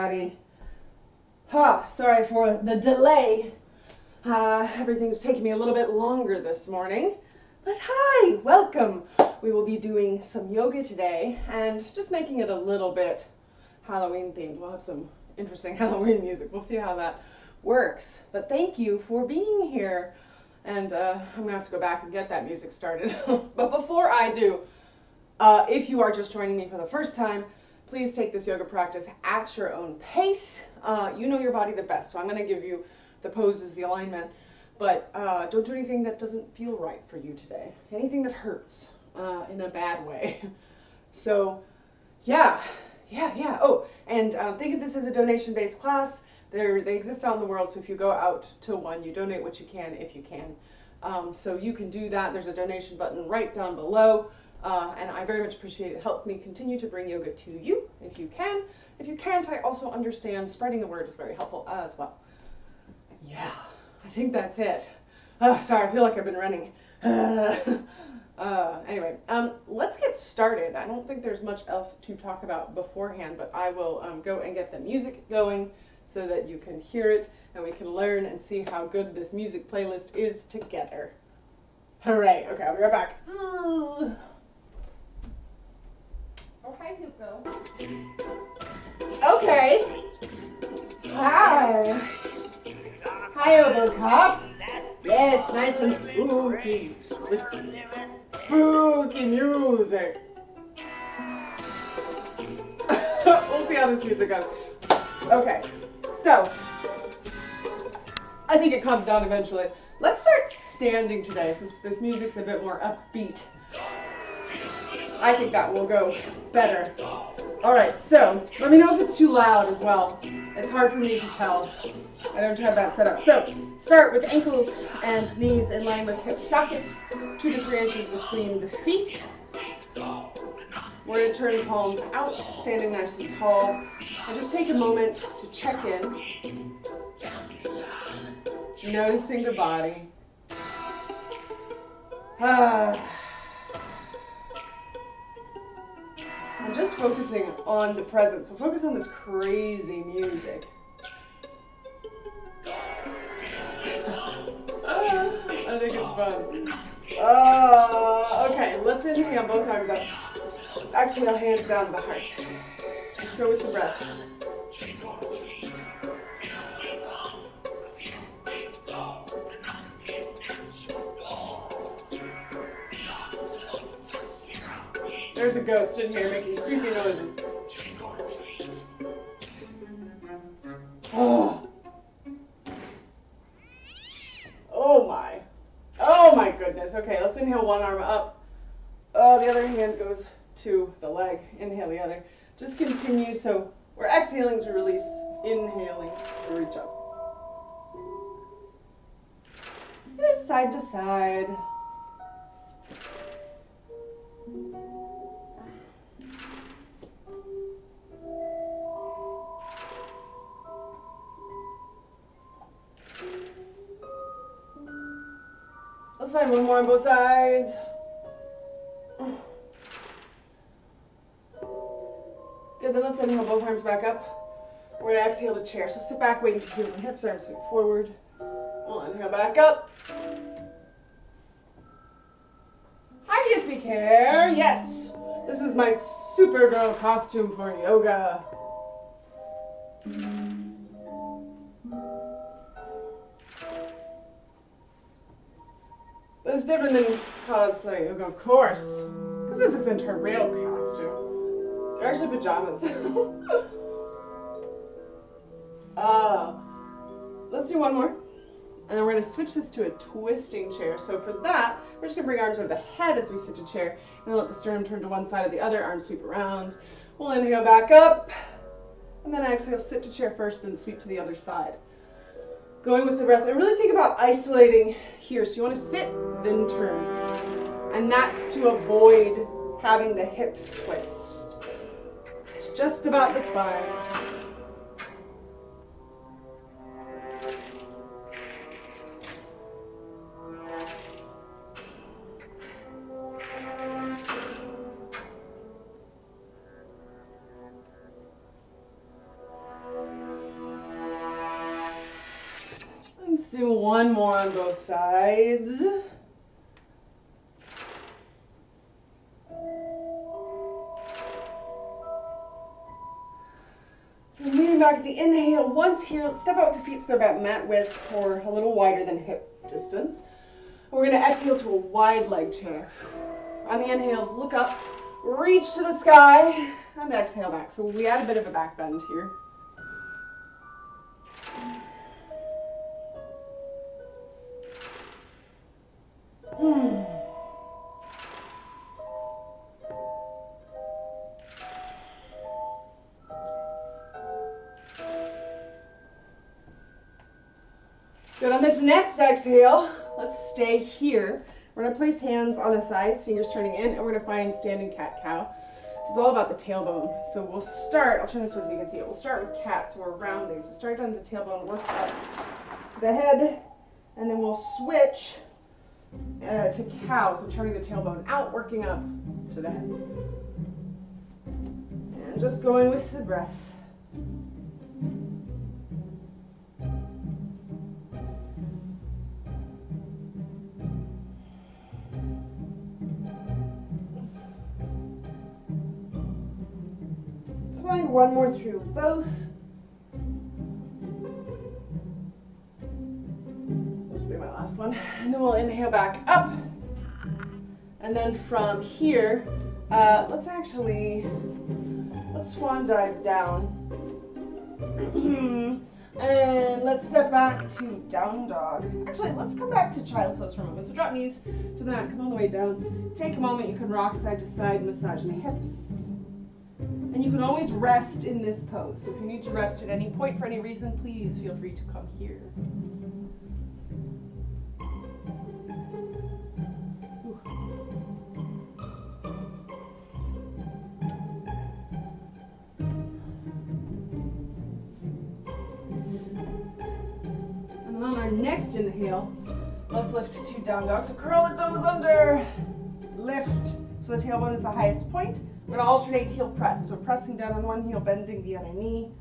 everybody. Sorry for the delay. Everything's taking me a little bit longer this morning. But hi, welcome. We will be doing some yoga today and just making it a little bit Halloween themed. We'll have some interesting Halloween music. We'll see how that works. But thank you for being here. And I'm going to have to go back and get that music started. But before I do, if you are just joining me for the first time, please take this yoga practice at your own pace. You know your body the best, so I'm going to give you the poses, the alignment, but don't do anything that doesn't feel right for you today. Anything that hurts in a bad way. So, yeah. Oh, and think of this as a donation-based class. They exist out in the world, so if you go out to one, you donate what you can if you can. So you can do that. There's a donation button right down below. And I very much appreciate it. It helps me continue to bring yoga to you if you can. If you can't, I also understand spreading the word is very helpful as well. Yeah, I think that's it. Sorry, I feel like I've been running. Anyway, let's get started. I don't think there's much else to talk about beforehand, but I will go and get the music going so that you can hear it and we can learn and see how good this music playlist is together. Hooray. Okay, I'll be right back. Oh, hi, Zuko. Okay. Hi. Hi, Overcup. Yes, nice and spooky. With spooky music. We'll see how this music goes. Okay, so I think it calms down eventually. Let's start standing today since this music's a bit more upbeat. I think that will go better. All right, so let me know if it's too loud as well. It's hard for me to tell. I don't have that set up. So start with ankles and knees in line with hip sockets, 2 to 3 inches between the feet. We're going to turn palms out, standing nice and tall. And just take a moment to check in, noticing the body. I'm just focusing on the present, so focus on this crazy music. I think it's fun. Okay, let's inhale, both arms up. Let's exhale, hands down to the heart. Just go with the breath. There's a ghost in here making creepy noises. Oh my goodness. Okay, let's inhale one arm up. The other hand goes to the leg. Inhale the other. Just continue. So we're exhaling as we release. Inhaling to reach up. Just side to side. Let's find one more on both sides. Good, then let's inhale both arms back up. We're going to exhale to chair. So sit back, weight into heels and hips, arms sweep forward. We'll inhale back up. Hi, DSB Care. Yes, this is my Supergirl costume for yoga. It's different than cosplay yoga, of course, because this isn't her real costume. They're actually pajamas. Let's do one more, and then we're going to switch this to a twisting chair. So for that, we're just going to bring arms over the head as we sit to chair, and then let the sternum turn to one side or the other, arms sweep around. We'll inhale back up, and then exhale, sit to chair first, then sweep to the other side. Going with the breath, and really think about isolating here. So you want to sit, then turn. And that's to avoid having the hips twist. It's just about the spine. Let's do one more on both sides. And leaning back at the inhale, once here, step out with the feet so they're about mat width or a little wider than hip distance. We're going to exhale to a wide leg chair. On the inhales, look up, reach to the sky, and exhale back. So we add a bit of a back bend here. Good. On this next exhale, let's stay here. We're going to place hands on the thighs, fingers turning in, and we're going to find standing cat-cow. This is all about the tailbone. So we'll start, I'll turn this way so you can see it. We'll start with cat, so we're rounding. So start on the tailbone, work up to the head, and then we'll switch to cow, so turning the tailbone out, working up to the head. And just going with the breath. One more through both. This will be my last one. And then we'll inhale back up. And then from here, let's swan dive down. And let's step back to down dog. Actually, let's come back to child's pose for a moment. So drop knees to the mat, come all the way down. Take a moment, you can rock side to side, massage the hips. And you can always rest in this pose. So if you need to rest at any point for any reason, please feel free to come here. Ooh. And then on our next inhale, let's lift to down dog. So curl the toes under, lift. So the tailbone is the highest point. We're going to alternate heel press. So pressing down on one heel, bending the other knee,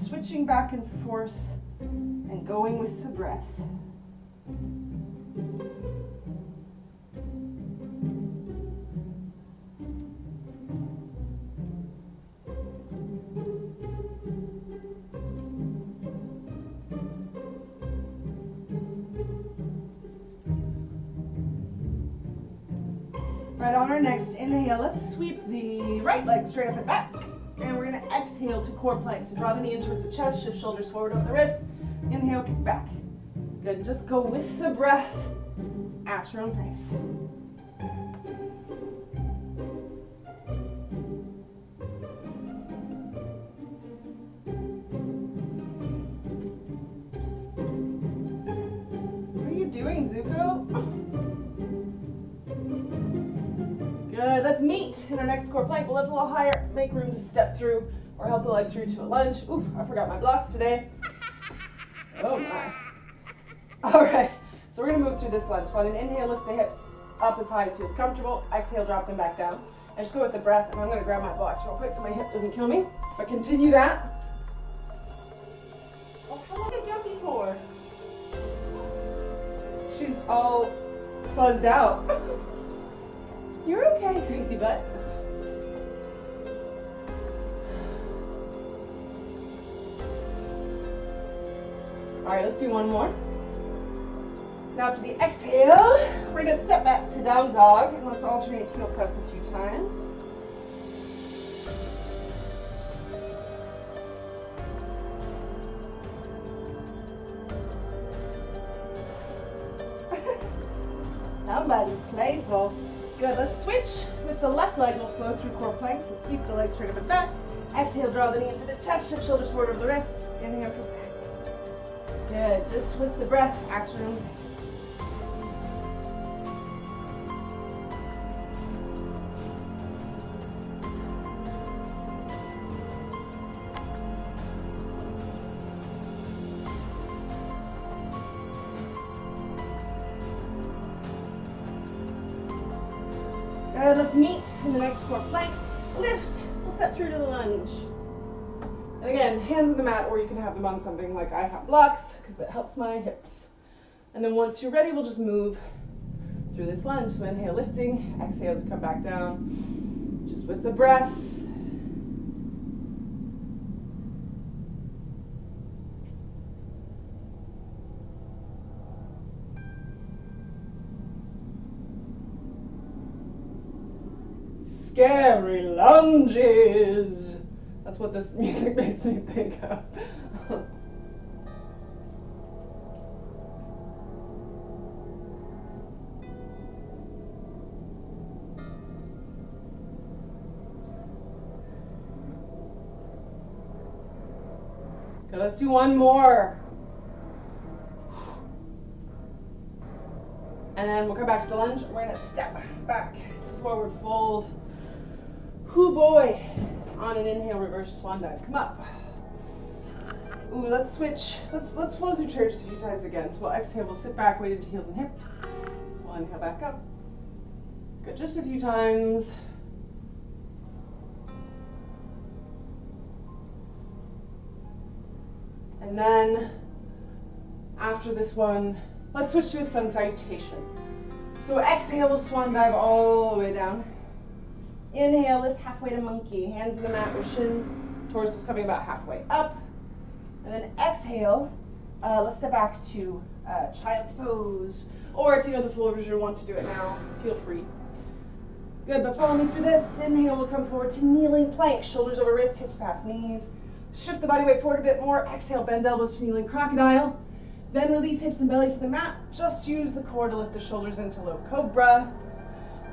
switching back and forth, and going with the breath. Right, on our next inhale, let's sweep the right leg straight up and back. And we're going to exhale to core plank. So draw the knee in towards the chest, shift shoulders forward over the wrists. Inhale, kick back. Good, just go with the breath at your own pace. What are you doing, Zuko? Good, let's meet in our next core plank. We'll lift a little higher, make room to step through or help the leg through to a lunge. Oof, I forgot my blocks today. Oh my. All right, so we're gonna move through this lunge. So on an inhale, lift the hips up as high as feels comfortable. Exhale, drop them back down. And just go with the breath, and I'm gonna grab my blocks real quick so my hip doesn't kill me. But continue that. Oh, how long have you done before? She's all buzzed out. You're okay, crazy butt. All right, let's do one more. Now to the exhale, we're gonna step back to down dog, and let's alternate heel press a few times. Somebody's playful. Good, let's switch. With the left leg, we'll flow through core plank, so sweep the leg straight up and back. Exhale, draw the knee into the chest, shift shoulders forward over the wrists. Inhale, come back. Good, just with the breath, at your own pace. Good, let's meet in the next core plank. Lift, we'll step through to the lunge. And again, hands on the mat, or you can have them on something like I have blocks, because it helps my hips. And then once you're ready, we'll just move through this lunge. So inhale, lifting, exhale to come back down, just with the breath. Scary lunges. That's what this music makes me think of. Okay, let's do one more. And then we'll come back to the lunge. We're gonna step back to forward fold. Hoo boy. On an inhale, reverse swan dive. Come up. Ooh, let's switch. Let's flow through chairs a few times again. So we'll exhale, we'll sit back, weight into heels and hips. We'll inhale back up. Good, just a few times. And then after this one, let's switch to a sun salutation. So exhale, we'll swan dive all the way down. Inhale, lift halfway to monkey. Hands in the mat with shins. Torso's coming about halfway up. And then exhale, let's step back to child's pose. Or if you know the full version, want to do it now, feel free. Good, but follow me through this. Inhale, we'll come forward to kneeling plank. Shoulders over wrists, hips past knees. Shift the body weight forward a bit more. Exhale, bend elbows to kneeling crocodile. Then release hips and belly to the mat. Just use the core to lift the shoulders into low cobra.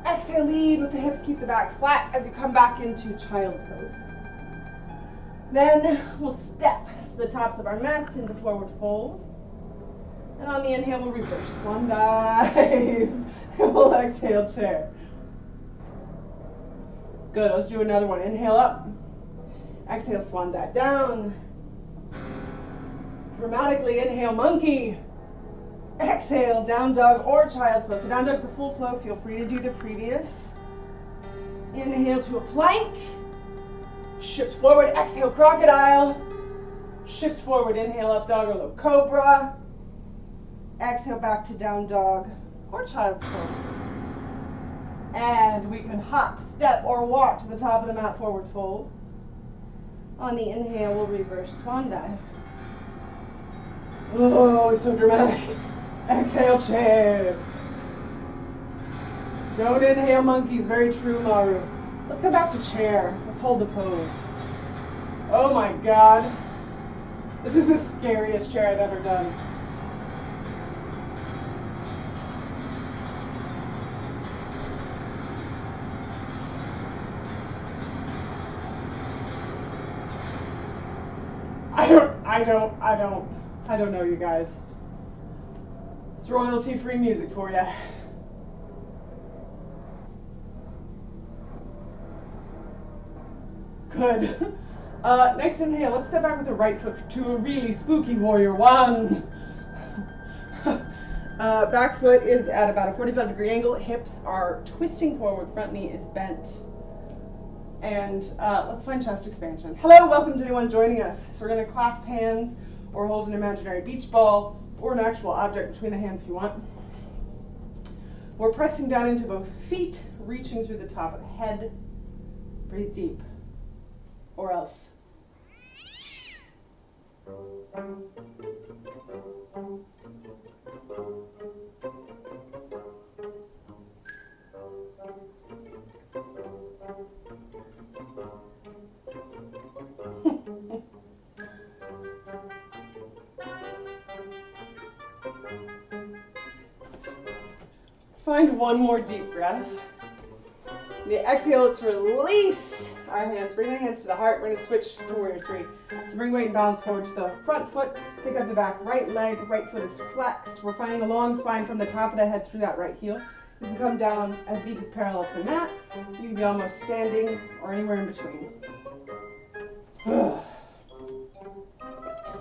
Exhale, lead with the hips, keep the back flat as you come back into child's pose. Then we'll step to the tops of our mats into forward fold. And on the inhale, we'll reverse swan dive. And we'll exhale, chair. Good, let's do another one. Inhale up. Exhale, swan dive down. Dramatically inhale, monkey. Exhale, down dog or child's pose. So down dog's the full flow. Feel free to do the previous. Inhale to a plank. Shift forward, exhale, crocodile. Shift forward, inhale, up dog or low cobra. Exhale, back to down dog or child's pose. And we can hop, step, or walk to the top of the mat, forward fold. On the inhale, we'll reverse swan dive. Oh, so dramatic. Exhale, chair. Don't inhale, monkeys. Very true, Maru. Let's go back to chair. Let's hold the pose. Oh my God. This is the scariest chair I've ever done. I don't know, you guys. It's royalty-free music for you. Good. Next inhale, let's step back with the right foot to a really spooky warrior one. Back foot is at about a 45-degree angle. Hips are twisting forward, front knee is bent. And let's find chest expansion. Hello, welcome to anyone joining us. So we're going to clasp hands or hold an imaginary beach ball or an actual object between the hands if you want. We're pressing down into both feet, reaching through the top of the head. Breathe deep, or else. Find one more deep breath. The exhale, let's release our hands. Bring the hands to the heart. We're going to switch to warrior three. So bring weight and balance forward to the front foot. Pick up the back right leg. Right foot is flexed. We're finding a long spine from the top of the head through that right heel. You can come down as deep as parallel to the mat. You can be almost standing or anywhere in between.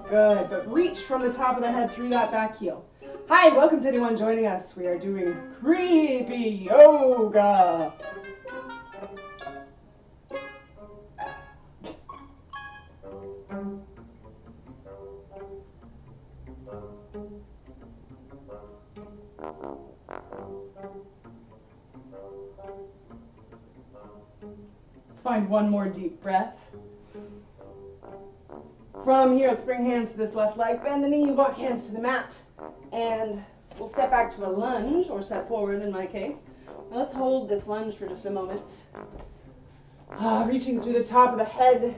Good, but reach from the top of the head through that back heel. Hi, welcome to anyone joining us. We are doing creepy yoga. Let's find one more deep breath. From here, let's bring hands to this left leg, bend the knee, walk hands to the mat, and we'll step back to a lunge, or step forward in my case. Now let's hold this lunge for just a moment. Reaching through the top of the head.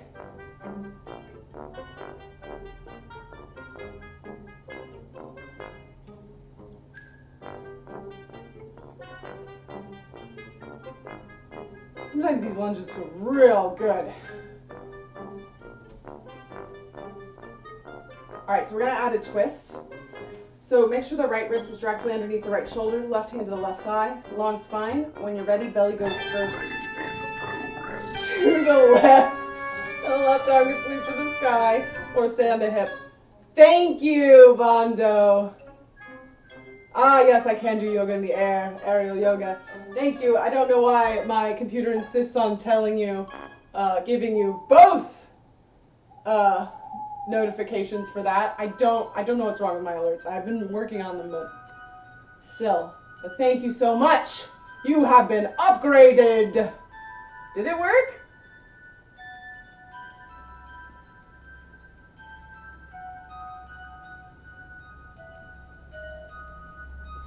Sometimes these lunges feel real good. All right, so we're gonna add a twist. So make sure the right wrist is directly underneath the right shoulder, left hand to the left thigh, long spine. When you're ready, belly goes first to the left. And the left arm can sweep to the sky or stay on the hip. Thank you, Bondo. Ah, yes, I can do yoga in the air, aerial yoga. Thank you. I don't know why my computer insists on telling you, giving you both notifications for that. I don't know what's wrong with my alerts. I've been working on them, but still. But thank you so much. You have been upgraded. Did it work?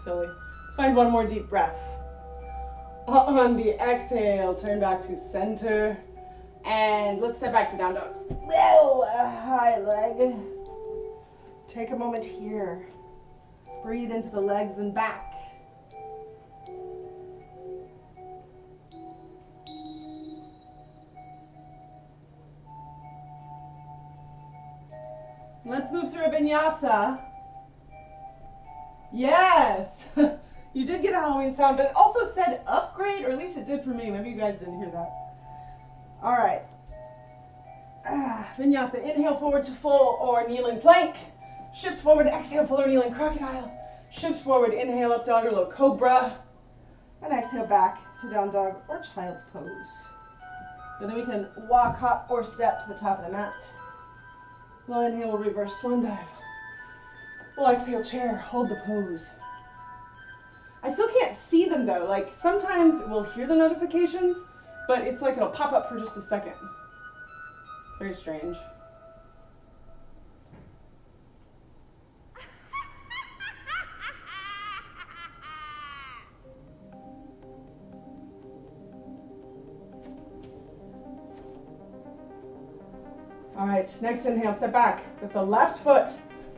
Silly. Let's find one more deep breath. On the exhale, turn back to center. And let's step back to down dog. Whoa, high leg. Take a moment here. Breathe into the legs and back. Let's move through a vinyasa. Yes! You did get a Halloween sound, but it also said upgrade, or at least it did for me. Maybe you guys didn't hear that. All right. Vinyasa. Inhale forward to full or kneeling plank. Shift forward, exhale, full or kneeling crocodile. Shift forward, inhale, up dog or low cobra. And exhale back to down dog or child's pose. And then we can walk, hop, or step to the top of the mat. We'll inhale, we'll reverse swan dive. We'll exhale, chair, hold the pose. I still can't see them though. Like sometimes we'll hear the notifications, but it's like it'll pop up for just a second. It's very strange. All right, next inhale, step back with the left foot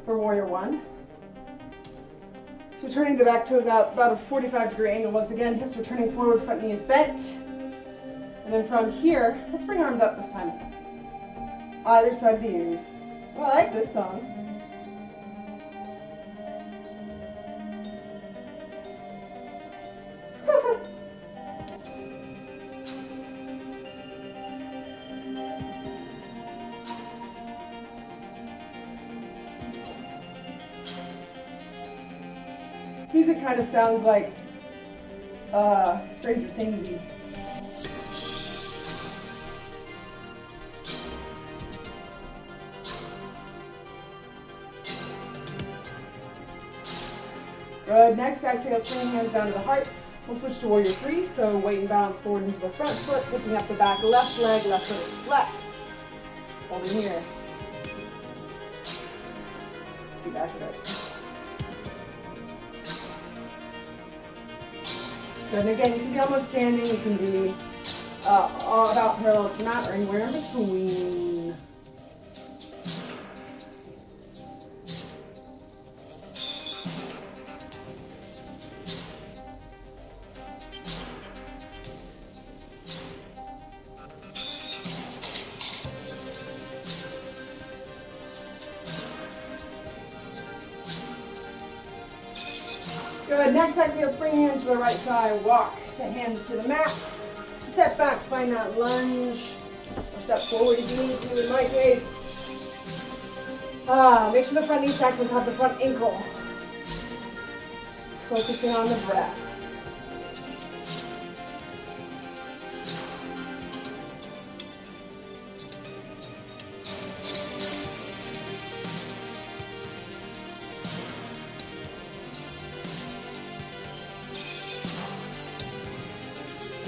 for warrior one. So turning the back toes out about a 45-degree angle once again. Hips are turning forward, front knee is bent. And then from here, let's bring arms up this time. Either side of the ears. Oh, I like this song. Music kind of sounds like Stranger Things-y. Good. Next, exhale, swing hands down to the heart. We'll switch to warrior three. So weight and balance forward into the front foot, lifting up the back left leg, left foot is flex. Hold in here. Let's be back to that. Good. And again, you can be almost standing. You can be all about parallel to the mat or anywhere in between. Good. Next exhale, spring hands to the right side. Walk the hands to the mat. Step back, find that lunge. Or step forward if you need to, in my case. Make sure the front knee stacks on top of the front ankle. Focusing on the breath.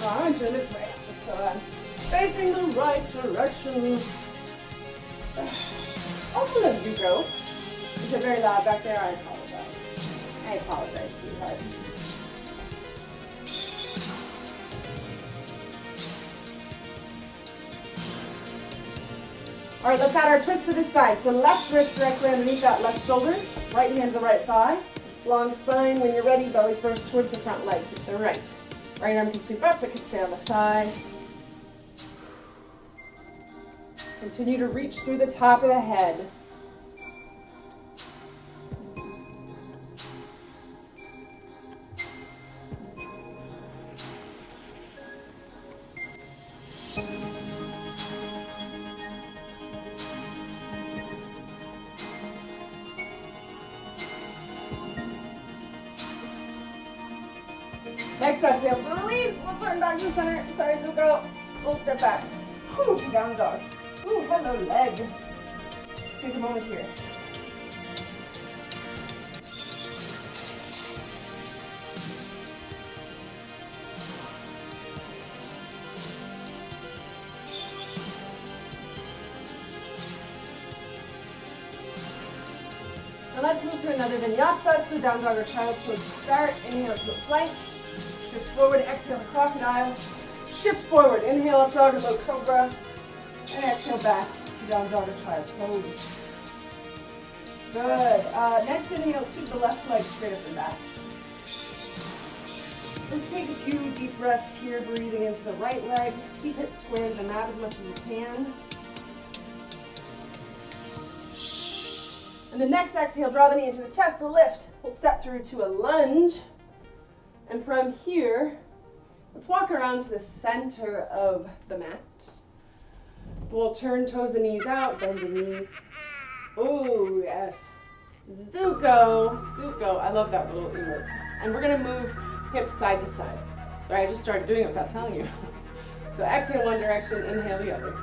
turn this way. So I'm facing the right direction. Also, let you go. Is it very loud back there? I apologize. I apologize, sweetheart. All right, let's add our twist to this side. So left wrist directly underneath that left shoulder, right hand to the right thigh. Long spine. When you're ready, belly first towards the front leg, so to the right. Right arm can sweep up, it can stay on the thigh. Continue to reach through the top of the head. Next exhale to release. We'll turn back to the center. Sorry, Zuko. We'll step back. Whew, down dog. Ooh, hello, leg. Take a moment here. Now let's move to another vinyasa. So down dog or child's pose to start. Inhale to the plank. Shift forward, exhale to crocodile. Shift forward, inhale up dog or low cobra. And exhale back to down dog or child's pose. Good. Next inhale to the left leg straight up and back. Let's take a few deep breaths here, breathing into the right leg. Keep it square to the mat as much as you can. And the next exhale, draw the knee into the chest or lift. We'll step through to a lunge. And from here, let's walk around to the center of the mat. We'll turn toes and knees out, bend the knees. Oh, yes. Zuko. Zuko. I love that little emote. And we're going to move hips side to side. Sorry, I just started doing it without telling you. So exhale one direction, inhale the other.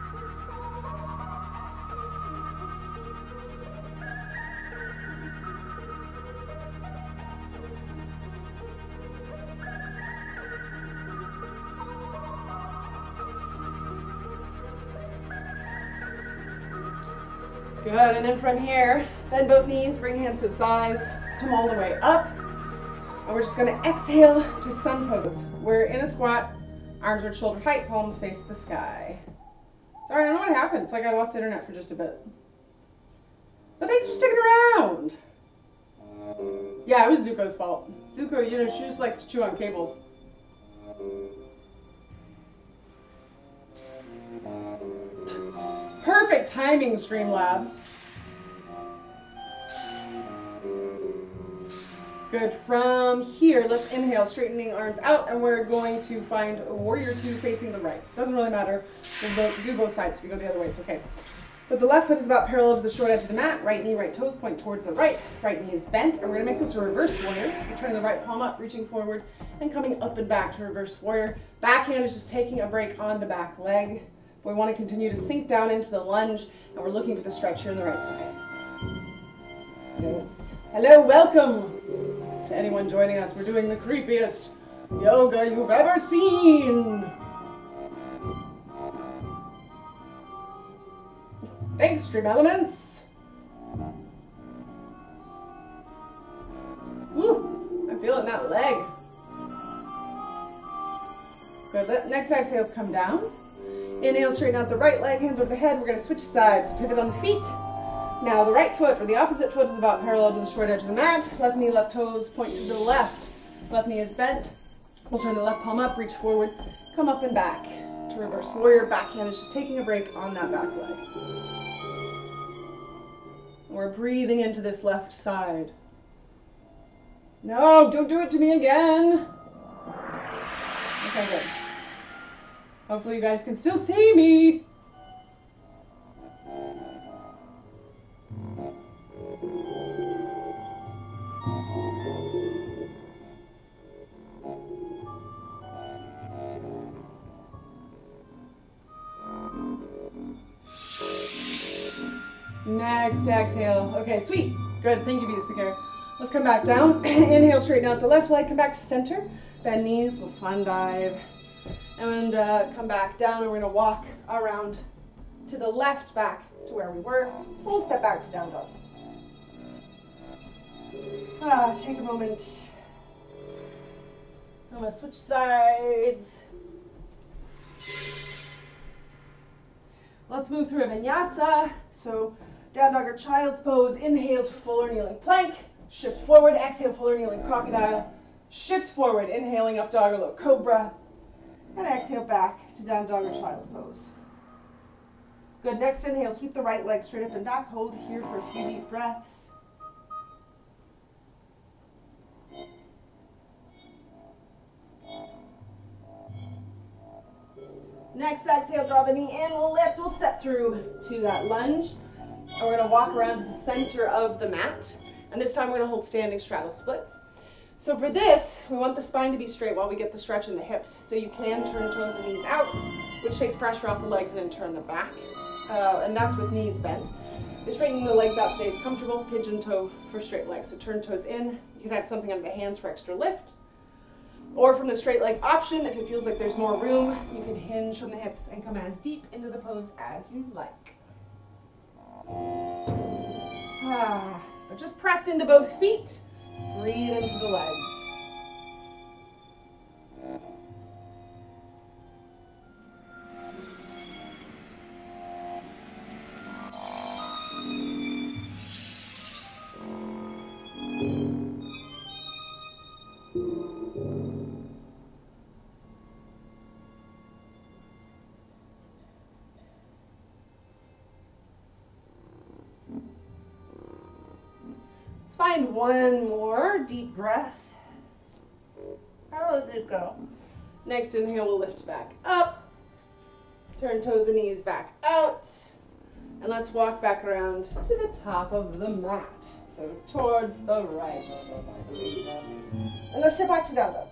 Good, and then from here, bend both knees, bring hands to the thighs, come all the way up. And we're just gonna exhale to sun poses. We're in a squat, arms are shoulder height, palms face the sky. Sorry, I don't know what happened. It's like I lost internet for just a bit. But thanks for sticking around. Yeah, it was Zuko's fault. Zuko, you know, she just likes to chew on cables. Perfect timing, Streamlabs. Good. From here, let's inhale, straightening arms out, and we're going to find a warrior two facing the right. Doesn't really matter. We'll do both sides. If you go the other way, it's okay. But the left foot is about parallel to the short edge of the mat. Right knee, right toes point towards the right. Right knee is bent, and we're going to make this a reverse warrior. So turning the right palm up, reaching forward, and coming up and back to reverse warrior. Backhand is just taking a break on the back leg. We want to continue to sink down into the lunge, and we're looking for the stretch here on the right side. Yes. Hello, welcome to anyone joining us. We're doing the creepiest yoga you've ever seen. Thanks, Stream Elements. Woo, I'm feeling that leg. Good. Next exhale, let's come down. Inhale, straighten out the right leg, hands over the head. We're going to switch sides, pivot on the feet. Now the right foot, or the opposite foot, is about parallel to the short edge of the mat. Left knee, left toes point to the left. Left knee is bent. We'll turn the left palm up, reach forward, come up and back to reverse warrior. Backhand is just taking a break on that back leg. We're breathing into this left side. No, don't do it to me again. Okay, good. Hopefully you guys can still see me. Next exhale. Okay, sweet. Good. Thank you, Vita Speaker. Let's come back down. Inhale, straighten out the left leg. Come back to center. Bend knees. We'll swan dive. and come back down, and we're going to walk around to the left back to where we were. We'll step back to down dog. Take a moment. I'm going to switch sides. Let's move through a vinyasa. So down dog or child's pose. Inhale to full or kneeling plank. Shift forward. Exhale, full or kneeling crocodile. Shift forward. Inhaling up dog or low cobra. And exhale back to down dog or child's pose. Good. Next inhale, sweep the right leg straight up and back. Hold here for a few deep breaths. Next exhale, draw the knee in, we'll lift, we'll step through to that lunge. And we're going to walk around to the center of the mat. And this time we're going to hold standing straddle splits. So for this, we want the spine to be straight while we get the stretch in the hips. So you can turn toes and knees out, which takes pressure off the legs, and then turn them back. And that's with knees bent. If straightening the legs out today is comfortable, pigeon toe for straight legs. So turn toes in. You can have something under the hands for extra lift. Or from the straight leg option, if it feels like there's more room, you can hinge from the hips and come as deep into the pose as you like. But just press into both feet. Breathe into the legs. Find one more deep breath. How did it go? Next inhale, we'll lift back up. Turn toes and knees back out. And let's walk back around to the top of the mat. So towards the right. And let's sit back to down dog.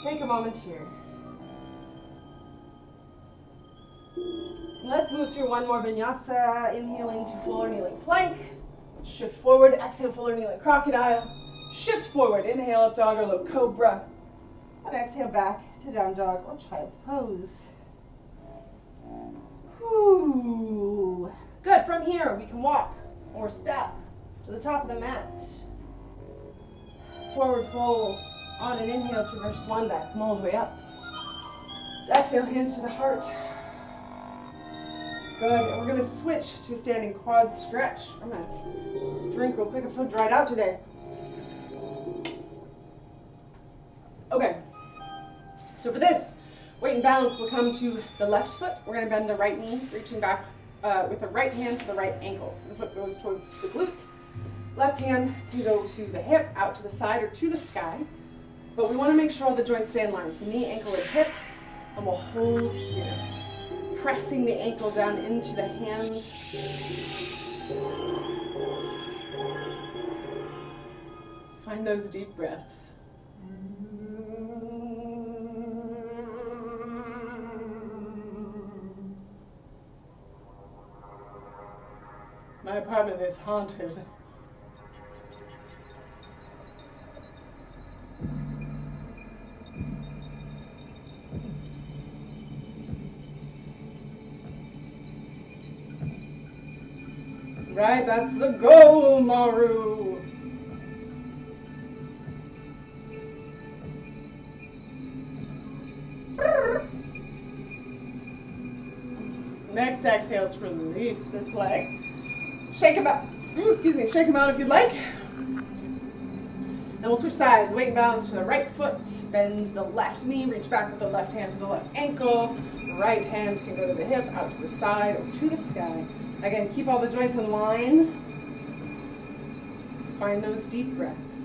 Take a moment here. Let's move through one more vinyasa. Inhaling to full or kneeling plank. Shift forward, exhale, full or kneeling crocodile. Shift forward, inhale up dog or low cobra. And exhale back to down dog or child's pose. Whew. Good, from here we can walk or step to the top of the mat. Forward fold on an inhale to reverse swan dive. Come all the way up. Let's exhale, hands to the heart. Good, and we're going to switch to a standing quad stretch. I'm going to drink real quick. I'm so dried out today. Okay, so for this, weight and balance will come to the left foot. We're going to bend the right knee, reaching back with the right hand to the right ankle. So the foot goes towards the glute. Left hand can go to the hip, out to the side, or to the sky. But we want to make sure all the joints stay in line. So knee, ankle, and hip, and we'll hold here. Pressing the ankle down into the hand. Find those deep breaths. My apartment is haunted. Right, that's the goal, Maru. Next exhale to release this leg. Shake him out. Shake him out if you'd like. Then we'll switch sides. Weight and balance to the right foot. Bend the left knee. Reach back with the left hand to the left ankle. Right hand can go to the hip, out to the side, or to the sky. Again, keep all the joints in line. Find those deep breaths.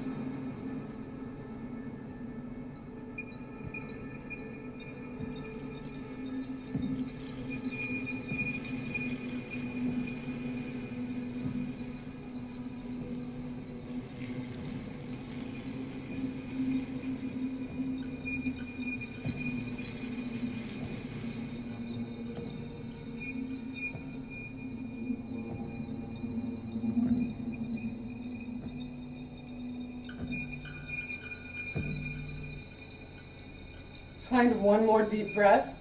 Find one more deep breath.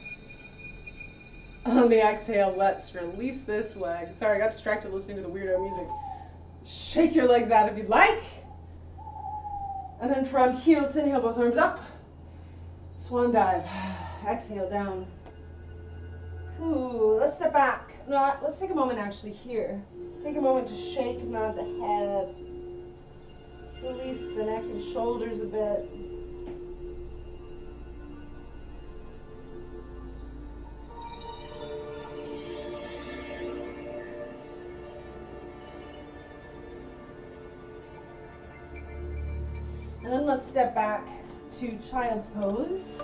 On the exhale, let's release this leg. Sorry, I got distracted listening to the weirdo music. Shake your legs out if you'd like. And then from here, let's inhale both arms up. Swan dive. Exhale down. Ooh, let's step back. No, let's take a moment actually here. Take a moment to shake, nod the head. Release the neck and shoulders a bit. And then let's step back to child's pose.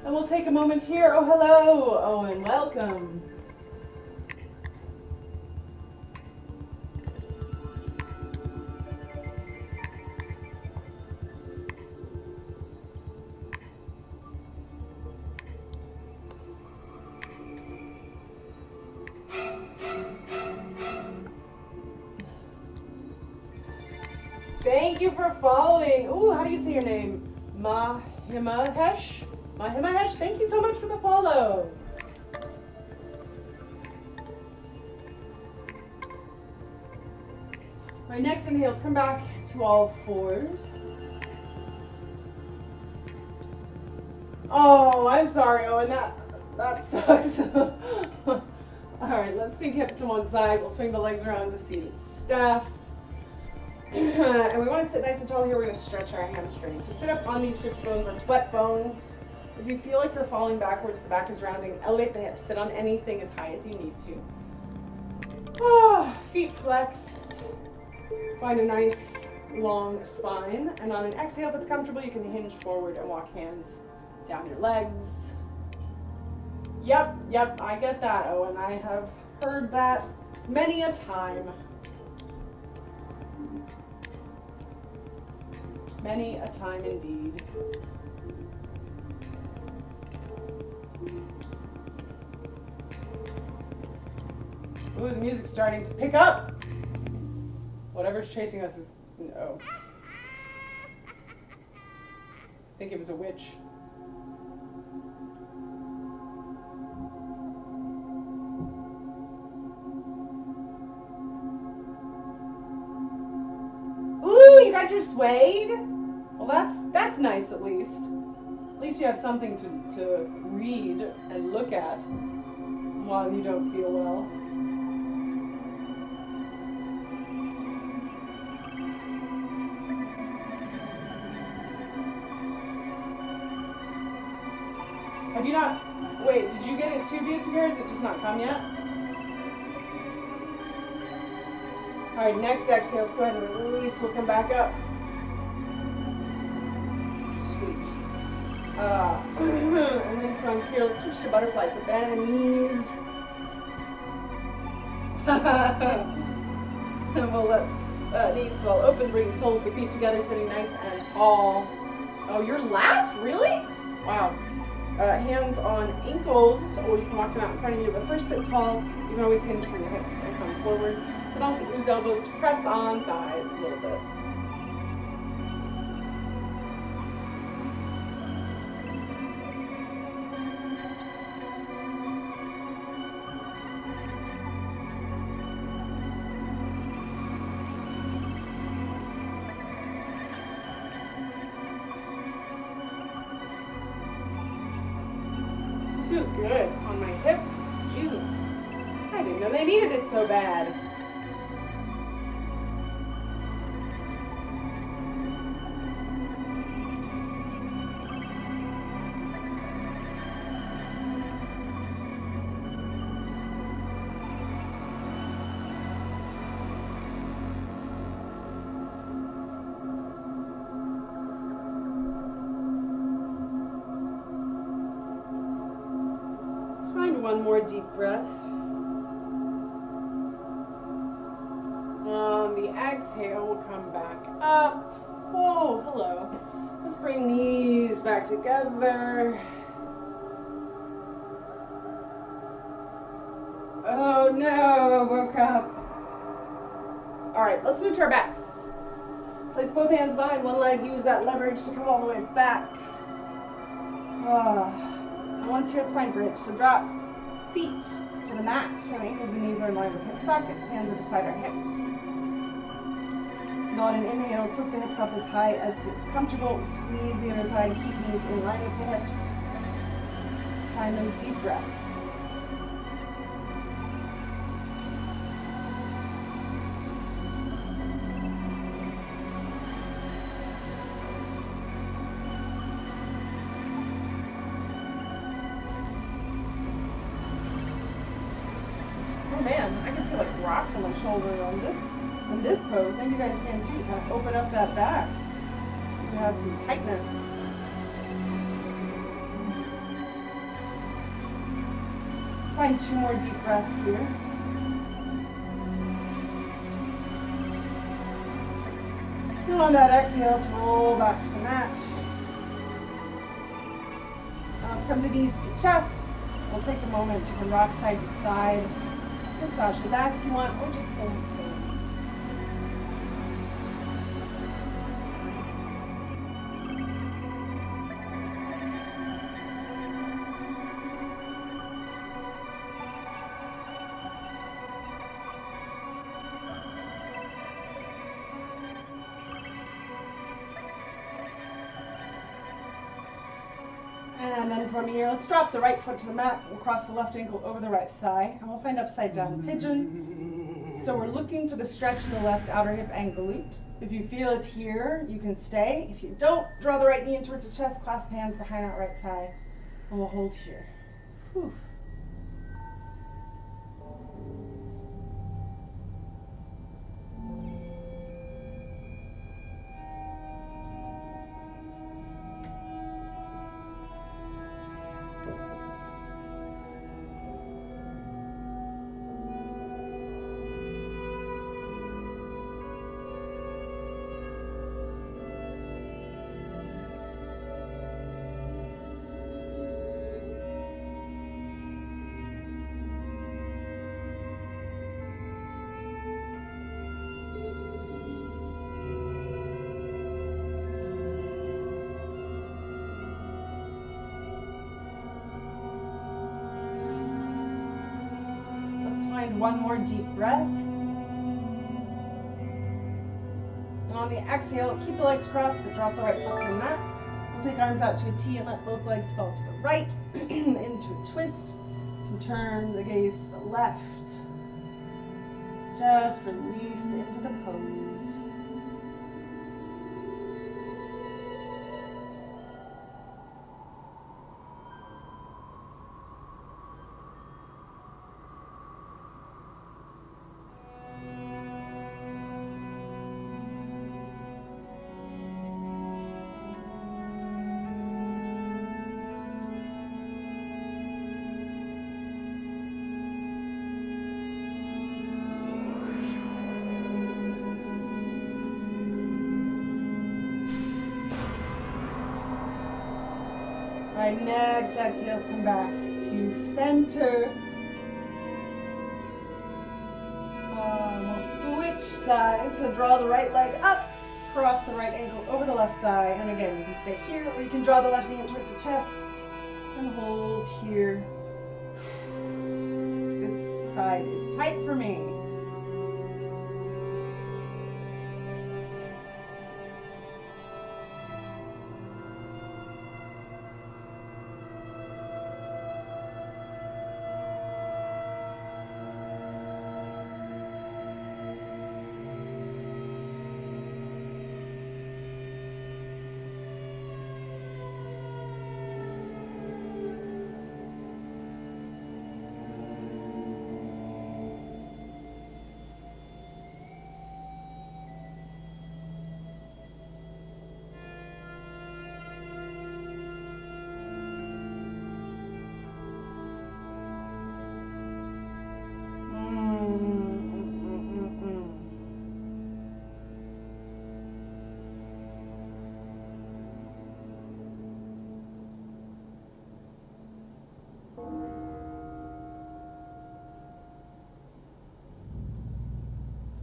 And we'll take a moment here. Oh, hello, Owen, welcome. Thank you for following. Ooh, how do you say your name? Mahimahesh? Mahimahesh, thank you so much for the follow. All right, next inhale, let's come back to all fours. Oh, I'm sorry, Owen, that sucks. All right, let's sink hips to one side. We'll swing the legs around to seated staff. And we want to sit nice and tall here. We're going to stretch our hamstrings. So sit up on these sits bones or butt bones. If you feel like you're falling backwards, the back is rounding, elevate the hips. Sit on anything as high as you need to. Oh, feet flexed. Find a nice long spine. And on an exhale, if it's comfortable, you can hinge forward and walk hands down your legs. Yep, I get that, Owen. I have heard that many a time. Many a time indeed. Ooh, the music's starting to pick up. Whatever's chasing us is, no. I think it was a witch. Ooh, you got your suede? Well, that's nice at least. At least you have something to read and look at while you don't feel well. Have you not, wait, did you get it 2 views from here? Has it just not come yet? All right, next exhale, let's go ahead and release. We'll come back up. Sweet. And then from here, let's switch to butterfly. So bend knees. And we'll let knees fall open, bring soles of the feet together, sitting nice and tall. Oh, you're last? Really? Wow. Hands on ankles, or you can walk them out in front of you. But first, sit tall. You can always hinge from the hips and come forward. You can also use elbows to press on thighs a little bit. This feels good on my hips. Jesus. I didn't know they needed it so bad. One more deep breath. On the exhale, we'll come back up. Oh, hello. Let's bring knees back together. Oh no, I woke up. All right, let's move to our backs. Place both hands behind one leg. Use that leverage to come all the way back. And once here, let's find bridge. So drop feet to the mat, so ankles and knees are in line with hip sockets, hands are beside our hips. And on an inhale, let's lift the hips up as high as feels comfortable. Squeeze the inner thigh, keep knees in line with the hips. Find those deep breaths. Oh man, I can feel like rocks on my shoulder on this pose. Maybe you guys can too. Kind of open up that back. You have some tightness. Let's find 2 more deep breaths here. And on that exhale, let's roll back to the mat. Now let's come to knees to chest. We'll take a moment. You can rock side to side. Massage the back if you want, or just hold it forward. And then from here, let's drop the right foot to the mat. We'll cross the left ankle over the right thigh, and we'll find upside down pigeon. So we're looking for the stretch in the left outer hip and glute. If you feel it here, you can stay. If you don't, draw the right knee in towards the chest, clasp hands behind that right thigh, and we'll hold here. Whew. Find 1 more deep breath. And on the exhale, keep the legs crossed, but drop the right foot to the mat. We'll take arms out to a T and let both legs fall to the right, into a twist. And turn the gaze to the left. Just release into the pose. All right, next exhale, let's come back to center. We'll switch sides. So draw the right leg up, cross the right ankle over the left thigh. And again, you can stay here, or you can draw the left knee in towards the chest and hold here. This side is tight for me.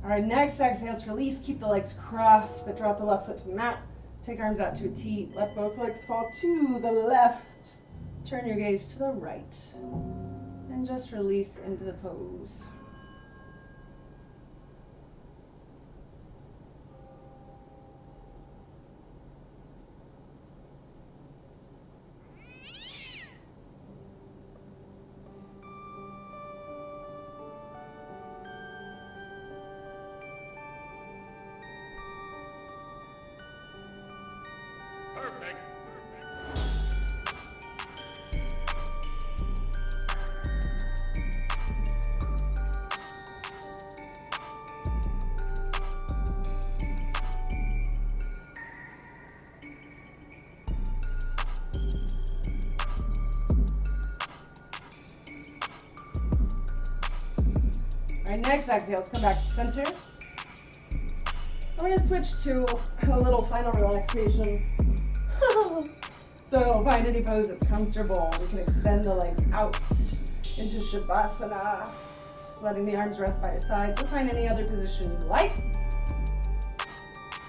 All right, next exhale, let's release. Keep the legs crossed, but drop the left foot to the mat. Take arms out to a T. Let both legs fall to the left. Turn your gaze to the right and just release into the pose. Alright, next exhale, let's come back to center. We're going to switch to a little final relaxation. So find any pose that's comfortable. We can extend the legs out into Shavasana, letting the arms rest by your sides. So find any other position you like.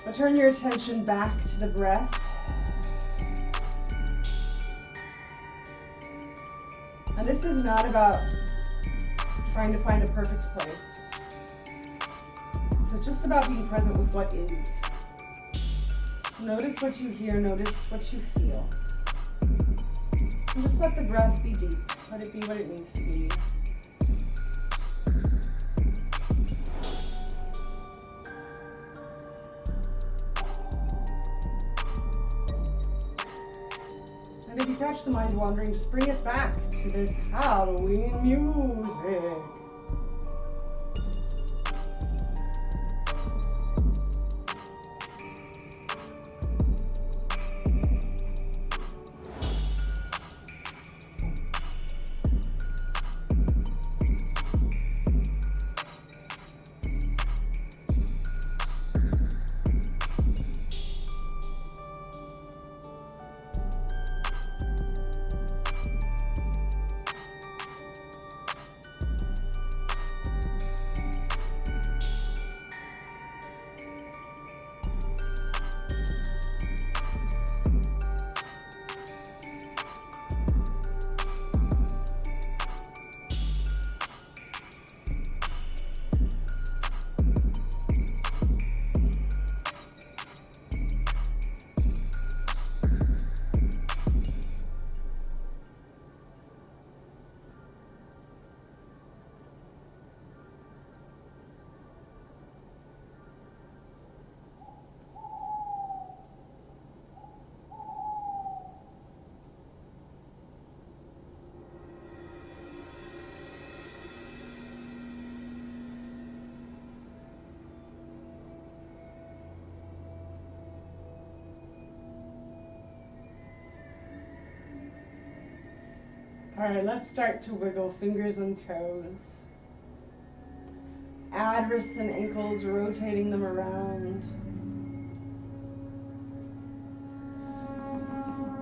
But turn your attention back to the breath. And this is not about trying to find a perfect place. It's just about being present with what is. Notice what you hear, notice what you feel. And just let the breath be deep. Let it be what it needs to be. And if you catch the mind wandering, just bring it back to this Halloween music. All right, let's start to wiggle fingers and toes. Add wrists and ankles, rotating them around.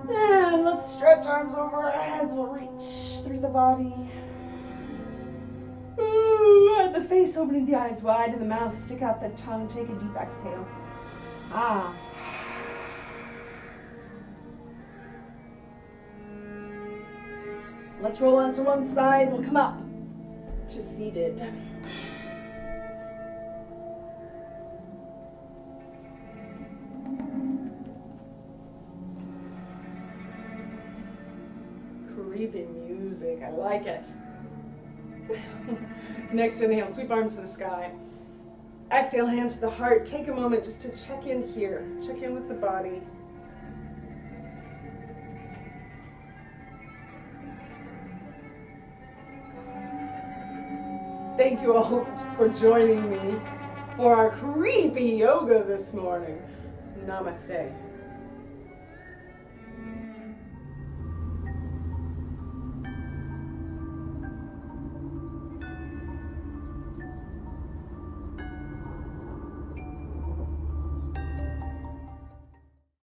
And let's stretch arms over our heads. We'll reach through the body. Ooh, at the face, opening the eyes wide and the mouth, stick out the tongue, take a deep exhale. Ah. Let's roll onto one side. We'll come up to seated. Creepy music. I like it. Next inhale, sweep arms to the sky. Exhale, hands to the heart. Take a moment just to check in here. Check in with the body. Thank you all for joining me for our creepy yoga this morning. Namaste.